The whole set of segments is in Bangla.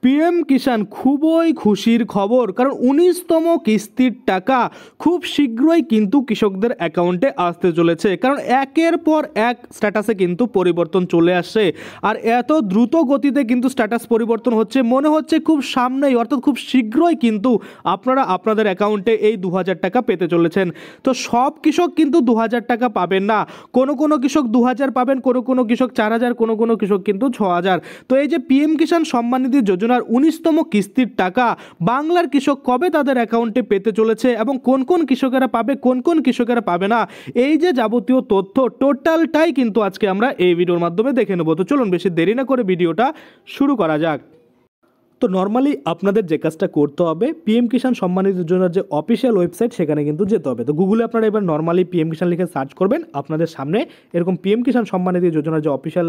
পিএম কিষাণ খুবই খুশির খবর, কারণ 19তম কিস্তির টাকা খুব শীঘ্রই কিন্তু কৃষকদের অ্যাকাউন্টে আসতে চলেছে। কারণ একের পর এক স্ট্যাটাসে কিন্তু পরিবর্তন চলে আসছে, আর এত দ্রুত গতিতে কিন্তু স্ট্যাটাস পরিবর্তন হচ্ছে, মনে হচ্ছে খুব সামনেই অর্থাৎ খুব শীঘ্রই কিন্তু আপনারা আপনাদের অ্যাকাউন্টে এই 2000 টাকা পেতে চলেছেন। তো সব কৃষক কিন্তু 2000 টাকা পাবেন না, কোনো কোনো কৃষক 2000 পাবেন, কোনো কোনো কৃষক 4000, কোনো কোনো কৃষক কিন্তু 6000। তো এই যে পিএম কিষাণ সম্মান নিধি যোজনার 19তম কিস্তির টাকা বাংলার কৃষক কবে তাদের অ্যাকাউন্টে পেতে চলেছে এবং কোন কোন কৃষকেরা পাবে, কোন কোন কৃষকেরা পাবে না, এই যে যাবতীয় তথ্য টোটালটাই কিন্তু আজকে আমরা এই ভিডিওর মাধ্যমে দেখে নেব। তো চলুন বেশি দেরি না করে ভিডিওটা শুরু করা যাক। তো নর্মালি আপনাদের যে কাজটা করতে হবে, পিএম কিষাণ সম্মান নিধি যোজনার যে অফিসিয়াল ওয়েবসাইট সেখানে কিন্তু যেতে হবে। তো গুগলে আপনারা এবার নর্মালি পিএম কিষাণ লিখে সার্চ করবেন, আপনাদের সামনে এরকম পিএম কিষাণ সম্মান নিধি যোজনার যে অফিসিয়াল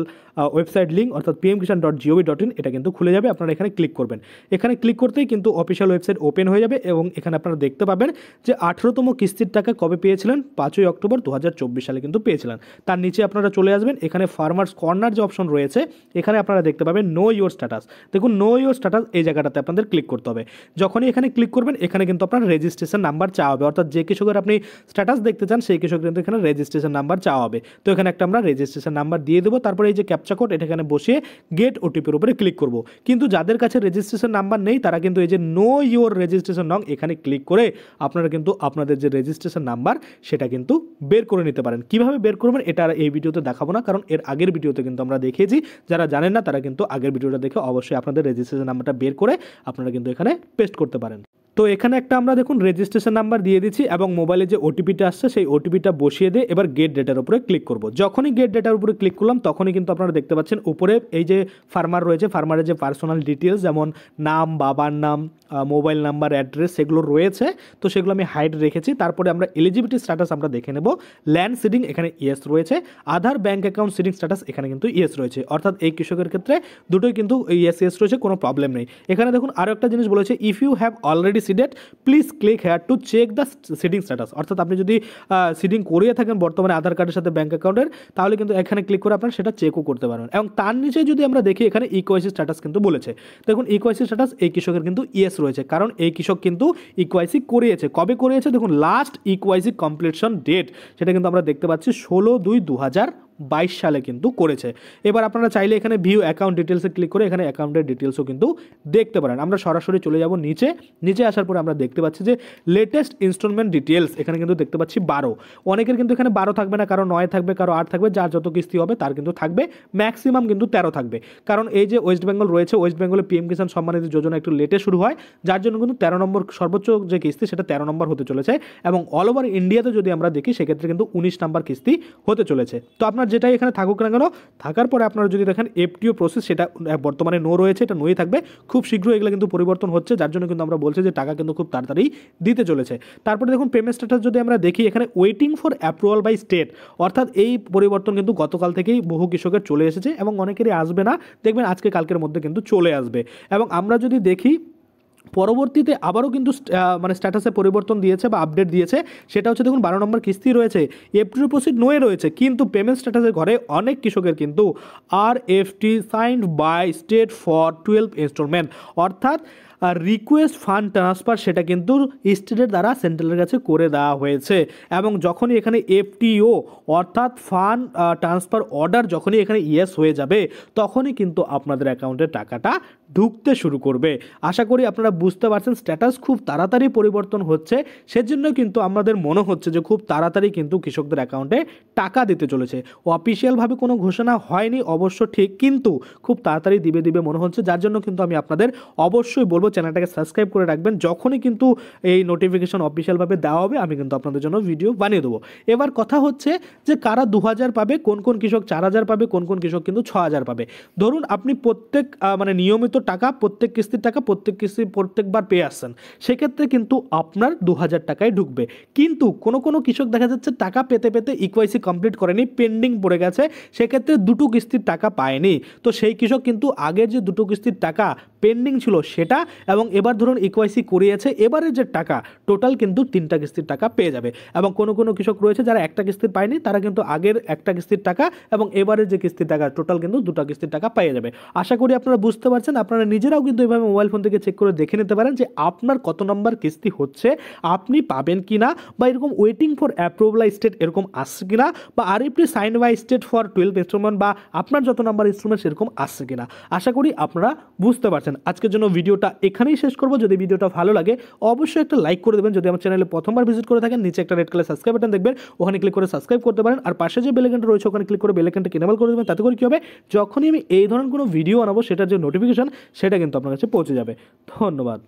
ওয়েবসাইট লিঙ্ক অর্থাৎ pmkishan.gov.in এটা কিন্তু খুলে যাবে। আপনারা এখানে ক্লিক করবেন, এখানে ক্লিক করতেই কিন্তু অফিসিয়াল ওয়েবসাইট ওপেন হয়ে যাবে এবং এখানে আপনারা দেখতে পাবেন যে 18তম কিস্তির টাকা কবে পেয়েছিলেন, 5ই অক্টোবর 2024 সালে কিন্তু পেয়েছিলেন। তার নিচে আপনারা চলে আসবেন, এখানে ফার্মার্স কর্নার যে অপশন রয়েছে এখানে আপনারা দেখতে পাবেন নো ইওর স্ট্যাটাস। দেখুন নো ইওর স্ট্যাটাস এই জায়গাটাতে আপনাদের ক্লিক করতে হবে। যখনই এখানে ক্লিক করবেন এখানে কিন্তু আপনার রেজিস্ট্রেশন নাম্বার চাওয়া হবে, অর্থাৎ যে কৃষকের আপনি স্ট্যাটাস দেখতে চান সেই কৃষক কিন্তু এখানে রেজিস্ট্রেশন নাম্বার চাওয়া হবে। তো এখানে একটা আমরা রেজিস্ট্রেশন নাম্বার দিয়ে দেবো, তারপরে এই যে ক্যাপচা কোড এটা এখানে বসিয়ে গেট ওটিপির উপরে ক্লিক করব। কিন্তু যাদের কাছে রেজিস্ট্রেশন নাম্বার নেই তারা কিন্তু এই যে নো ইওর রেজিস্ট্রেশন নং এখানে ক্লিক করে আপনারা কিন্তু আপনাদের যে রেজিস্ট্রেশন নাম্বার সেটা কিন্তু বের করে নিতে পারেন। কিভাবে বের করবেন এটা আর এই ভিডিওতে দেখাবো না, কারণ এর আগের ভিডিওতে কিন্তু আমরা দেখিয়েছি। যারা জানেন না তারা কিন্তু আগের ভিডিওটা দেখে অবশ্যই আপনাদের রেজিস্ট্রেশন নাম্বারটা বের করে আপনারা কিন্তু এখানে পেস্ট করতে পারেন। তো এখানে একটা আমরা দেখুন রেজিস্ট্রেশন নাম্বার দিয়ে দিচ্ছি এবং মোবাইলে যে ওটিপিটা আসছে সেই ওটিপিটা বসিয়ে দিয়ে এবার গেট ডেটার উপরে ক্লিক করব। যখনই গেট ডেটার উপরে ক্লিক করলাম তখনই কিন্তু আপনারা দেখতে পাচ্ছেন উপরে এই যে ফার্মার রয়েছে, ফার্মারের যে পার্সোনাল ডিটেলস যেমন নাম, বাবার নাম, মোবাইল নাম্বার, অ্যাড্রেস সেগুলো রয়েছে। তো সেগুলো আমি হাইড রেখেছি। তারপরে আমরা এলিজিবিলিটি স্ট্যাটাস আমরা দেখে নেব। ল্যান্ড সিডিং এখানে ইয়েস রয়েছে, আধার ব্যাঙ্ক অ্যাকাউন্ট সিডিং স্ট্যাটাস এখানে কিন্তু ইয়েস রয়েছে, অর্থাৎ এই কৃষকের ক্ষেত্রে দুটোই কিন্তু ইয়েস ইয়েস রয়েছে, কোনো প্রবলেম নেই। এখানে দেখুন আরও একটা জিনিস বলেছে, if you have already seeded please click here to check the seeding status, অর্থাৎ আপনি যদি সিডিং করিয়ে থাকেন বর্তমানে আধার কার্ডের সাথে ব্যাঙ্ক অ্যাকাউন্টের তাহলে কিন্তু এখানে ক্লিক করে আপনারা সেটা চেকও করতে পারবেন। এবং তার নিচে যদি আমরা দেখি এখানে ইকোয়াইসি স্ট্যাটাস কিন্তু বলেছে। দেখুন ইকোয়াইসি স্ট্যাটাস এই কৃষকের কিন্তু ইয়েস রয়েছে, কারণ এই কৃষক কিন্তু ইকোয়াইসি করিয়েছে। কবে করিয়েছে দেখুন, লাস্ট ইকোয়াইসি কমপ্লিটশন ডেট সেটা কিন্তু আমরা দেখতে পাচ্ছি 16/2/2022 সালে কিন্তু করেছে। এবার আপনারা চাইলে এখানে ভিউ অ্যাকাউন্ট ডিটেলসে ক্লিক করে এখানে অ্যাকাউন্টের ডিটেলসও কিন্তু দেখতে পারেন। আমরা সরাসরি চলে যাব নিচে। নিচে আসার পরে আমরা দেখতে পাচ্ছি যে লেটেস্ট ইনস্টলমেন্ট ডিটেলস এখানে কিন্তু দেখতে পাচ্ছি 12। অনেকের কিন্তু এখানে 12 থাকবে না, কারো 9 থাকবে, কারো 8 থাকবে, যার যত কিস্তি হবে তার কিন্তু থাকবে, ম্যাক্সিমাম কিন্তু 13 থাকবে। কারণ এই যে ওয়েস্ট বেঙ্গল রয়েছে, ওয়েস্ট বেঙ্গলে পিএম কিষাণ সম্মান নিধি যোজনা একটু লেটে শুরু হয়, যার জন্য কিন্তু 13 নম্বর সর্বোচ্চ যে কিস্তি সেটা 13 নম্বর হতে চলেছে। এবং অল ওভার ইন্ডিয়াতে যদি আমরা দেখি সেক্ষেত্রে কিন্তু 19 নম্বর কিস্তি হতে চলেছে। তো আপনার যেটাই এখানে থাকুক না কেন, থাকার পরে আপনারা যদি দেখেন এফটিও প্রসেস সেটা বর্তমানে নো রয়েছে, এটা নোই থাকবে। খুব শীঘ্রই এগুলো কিন্তু পরিবর্তন হচ্ছে, যার জন্য কিন্তু আমরা বলছি যে টাকা কিন্তু খুব তাড়াতাড়ি দিতে চলেছে। তারপরে দেখুন পেমেন্ট স্ট্যাটাস যদি আমরা দেখি এখানে waiting for approval by state, অর্থাৎ এই পরিবর্তন কিন্তু গতকাল থেকেই বহু কৃষকের চলে এসেছে এবং অনেকেরই আসবে না, দেখবেন আজকে কালকের মধ্যে কিন্তু চলে আসবে। এবং আমরা যদি দেখি পরবর্তীতে আবারও কিন্তু মানে স্ট্যাটাসে পরিবর্তন দিয়েছে বা আপডেট দিয়েছে, সেটা হচ্ছে দেখুন 12 নম্বর কিস্তি রয়েছে, এফটি ডিপোজিট নোয়ে রয়েছে, কিন্তু পেমেন্ট স্ট্যাটাসের ঘরে অনেক কৃষকের কিন্তু RFT signed by state for 12 installment, অর্থাৎ রিকোয়েস্ট ফান্ড ট্রান্সফার সেটা কিন্তু স্টেটের দ্বারা সেন্ট্রালের কাছে করে দেওয়া হয়েছে। এবং যখনই এখানে FTO অর্থাৎ ফান্ড ট্রান্সফার অর্ডার যখনই এখানে ইয়েস হয়ে যাবে তখনই কিন্তু আপনাদের অ্যাকাউন্টে টাকাটা ঢুকতে শুরু করবে। আশা করি আপনারা বুঝতে পারছেন স্ট্যাটাস খুব তাড়াতাড়ি পরিবর্তন হচ্ছে, সেজন্য কিন্তু আমাদের মনে হচ্ছে যে খুব তাড়াতাড়ি কিন্তু কৃষকদের অ্যাকাউন্টে টাকা দিতে চলেছে। অফিসিয়ালভাবে কোনো ঘোষণা হয়নি অবশ্য ঠিক, কিন্তু খুব তাড়াতাড়ি দিবে মনে হচ্ছে, যার জন্য কিন্তু আমি আপনাদের অবশ্যই বলবো চ্যানেলটাকে সাবস্ক্রাইব করে রাখবেন। যখনই কিন্তু এই নোটিফিকেশন অফিসিয়ালভাবে দেওয়া হবে আমি কিন্তু আপনাদের জন্য ভিডিও বানিয়ে দেবো। এবার কথা হচ্ছে যে কারা 2000 পাবে, কোন কোন কৃষক 4000 পাবে, কোন কোন কৃষক কিন্তু 6000 পাবে। ধরুন আপনি প্রত্যেক মানে নিয়মিত টাকা, প্রত্যেক কিস্তির টাকা প্রত্যেকবার পেয়ে আসছেন, সেক্ষেত্রে কিন্তু আপনার 2000 টাকায় ঢুকবে। কিন্তু কোনো কৃষক দেখা যাচ্ছে টাকা পেতে পেতে ইকোয়াইসি কমপ্লিট করেনি, পেন্ডিং পড়ে গেছে, সেক্ষেত্রে দুটো কিস্তির টাকা পায়নি। তো সেই কৃষক কিন্তু আগের যে দুটো কিস্তির টাকা পেন্ডিং ছিল সেটা এবং এবার ধরুন ইকোয়াইসি করিয়েছে, এবারের যে টাকা টোটাল কিন্তু 3টা কিস্তির টাকা পেয়ে যাবে। এবং কোনো কোনো কৃষক রয়েছে যারা একটা কিস্তির পায়নি, তারা কিন্তু আগের একটা কিস্তির টাকা এবং এবারের যে কিস্তির টাকা টোটাল কিন্তু 2টা কিস্তির টাকা পেয়ে যাবে। আশা করি আপনারা বুঝতে পারছেন। আপনারা নিজেরাও কিন্তু এইভাবে মোবাইল ফোন থেকে চেক করে দেখে নিতে পারেন যে আপনার কত নম্বর কিস্তি হচ্ছে, আপনি পাবেন কিনা, বা এরকম ওয়েটিং ফর অ্যাপ্রুভাল স্টেট এরকম আসছে কিনা, বা RFT sign by state for 12 installment বা আপনার যত নাম্বার ইনস্টলমেন্ট সেরকম আসছে কিনা। আশা করি আপনারা বুঝতে পারছেন। আজকের জন্য ভিডিওটা এখানেই শেষ করব। যদি ভিডিওটা ভালো লাগে অবশ্যই একটা লাইক করে দেবেন। যদি আমার চ্যানেলে প্রথমবার ভিজিট করে থাকেন, নিচে একটা রেড কালার সাবস্ক্রাইব বাটন দেখবেন, ওখানে ক্লিক করে সাবস্ক্রাইব করতে পারেন। আর পাশে যে বেল আইকনটা রয়েছে ওখানে ক্লিক করে বেল আইকনটা এনেবল করে দেবেন। তাতে করে কি হবে, যখনই আমি এই ধরনের কোনো ভিডিও আনাবো সেটার যে নোটিফিকেশন সেটা কিন্তু আপনার কাছে পৌঁছে যাবে। ধন্যবাদ।